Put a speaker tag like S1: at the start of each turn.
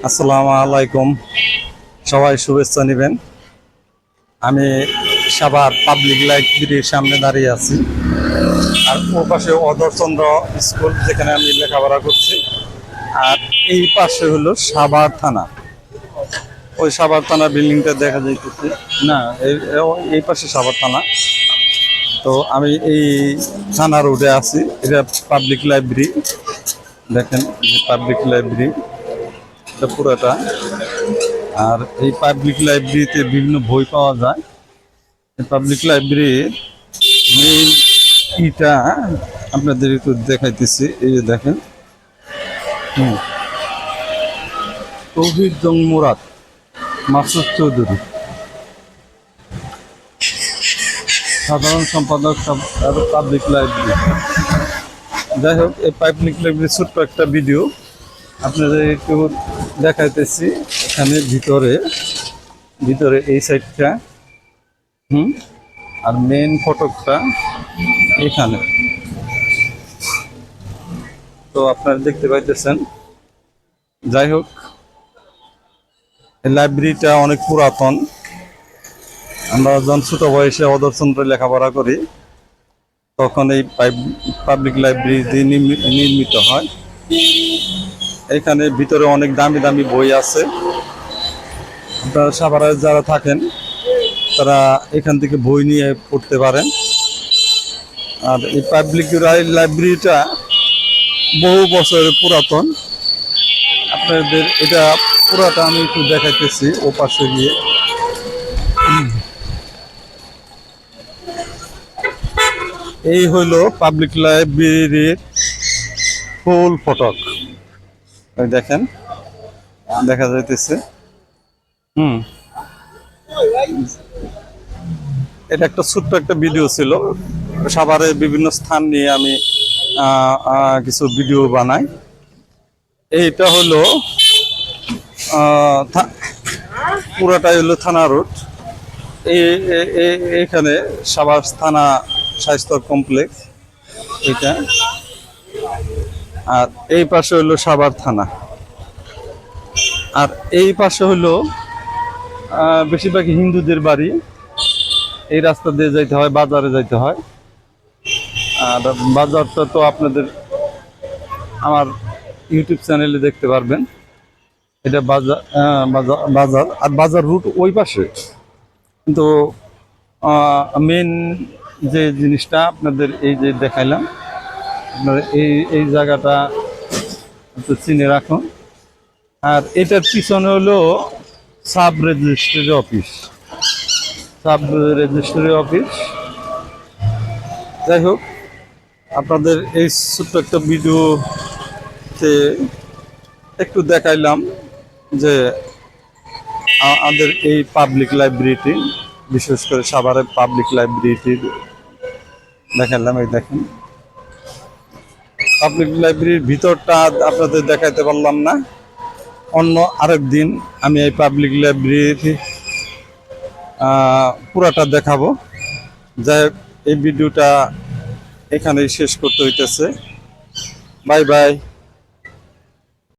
S1: আসসালামু আলাইকুম। সবাই শুভেচ্ছা নেবেন। আমি সাভার পাবলিক লাইব্রেরির সামনে দাঁড়িয়ে আছি। আর ও পাশে অধরচন্দ্র স্কুল, যেখানে আমি লেখাপড়া করছি। আর এই পাশে হলো সাভার থানা। ওই সাভার থানা বিল্ডিংটা দেখা যাইতেছে না, এই পাশে সাভার থানা। তো আমি এই থানা রোডে আছি। এটা পাবলিক লাইব্রেরি। দেখেন, পাবলিক লাইব্রেরি এটা পুরোটা। আর এই পাবলিক লাইব্রেরিতে বিভিন্ন বই পাওয়া যায়। এই পাবলিক লাইব্রেরির মেইন ইটা আপনাদের একটু দেখাইতেছি। এই যে দেখেন, তৌহিদ জং মুরাদ, মাসুদ চৌধুরী, সাধারণ সম্পাদক পাবলিক লাইব্রেরি। যাই হোক, এই পাবলিক লাইব্রেরির ছোট্ট একটা ভিডিও আপনাদের একটু দেখাইতেছি। এখানে ভিতরে এই সাইডটা, আর মেইন ফটকটা এখানে। তো আপনারা দেখতে পাইতেছেন। যাই হোক, এই লাইব্রেরিটা অনেক পুরাতন। আমরা যখন ছোট বয়সে অধরচন্দ্রে লেখাপড়া করি, তখন এই পাবলিক লাইব্রেরি নির্মিত হয়। এখানে ভিতরে অনেক দামি দামি বই আছে। আপনারা সাভারে যারা থাকেন তারা এখান থেকে বই নিয়ে পড়তে পারেন। আর এই পাবলিক লাইব্রেরিটা বহু বছরের পুরাতন। আপনাদের এটা পুরাটা আমি একটু দেখাইতেছি ও পাশে গিয়ে। এই হইল পাবলিক লাইব্রেরির ফুল ফটক। দেখেন, দেখা যাইতেছে। এটা একটা ছোট্ট একটা ভিডিও ছিল। সাভারের বিভিন্ন স্থান নিয়ে আমি কিছু ভিডিও বানাই। এইটা হলো পুরাটাই হলো থানা রোড। এখানে সাভার থানা স্বাস্থ্য কমপ্লেক্স এটা। আর এই পাশে হলো সাভার থানা। আর এই পাশে হলো বেশিরভাগ হিন্দুদের বাড়ি। এই রাস্তা দিয়ে যাইতে হয়, বাজারে যাইতে হয়। আর বাজারটা তো আপনাদের আমার ইউটিউব চ্যানেলে দেখতে পারবেন। এটা বাজার আর বাজার রুট ওই পাশে। কিন্তু মেন যে জিনিসটা আপনাদের এই যে দেখাইলাম, আপনারা এই জায়গাটা একটু চিনে রাখুন। আর এটার পিছনে হলো সাব রেজিস্ট্রি অফিস। যাই হোক, আপনাদের এই ছোট্ট একটা ভিডিওতে একটু দেখাইলাম যে আমাদের এই পাবলিক লাইব্রেরিটি, বিশেষ করে সাভারের পাবলিক লাইব্রেরিটি দেখালাম। এই দেখেন, পাবলিক লাইব্রেরির ভিতরটা আপনাদের দেখাইতে পারলাম না। অন্য আরেক দিন আমি এই পাবলিক লাইব্রেরির পুরাটা দেখাবো। যাই হোক, এই ভিডিওটা এখানেই শেষ করতে হইতেছে। Bye bye.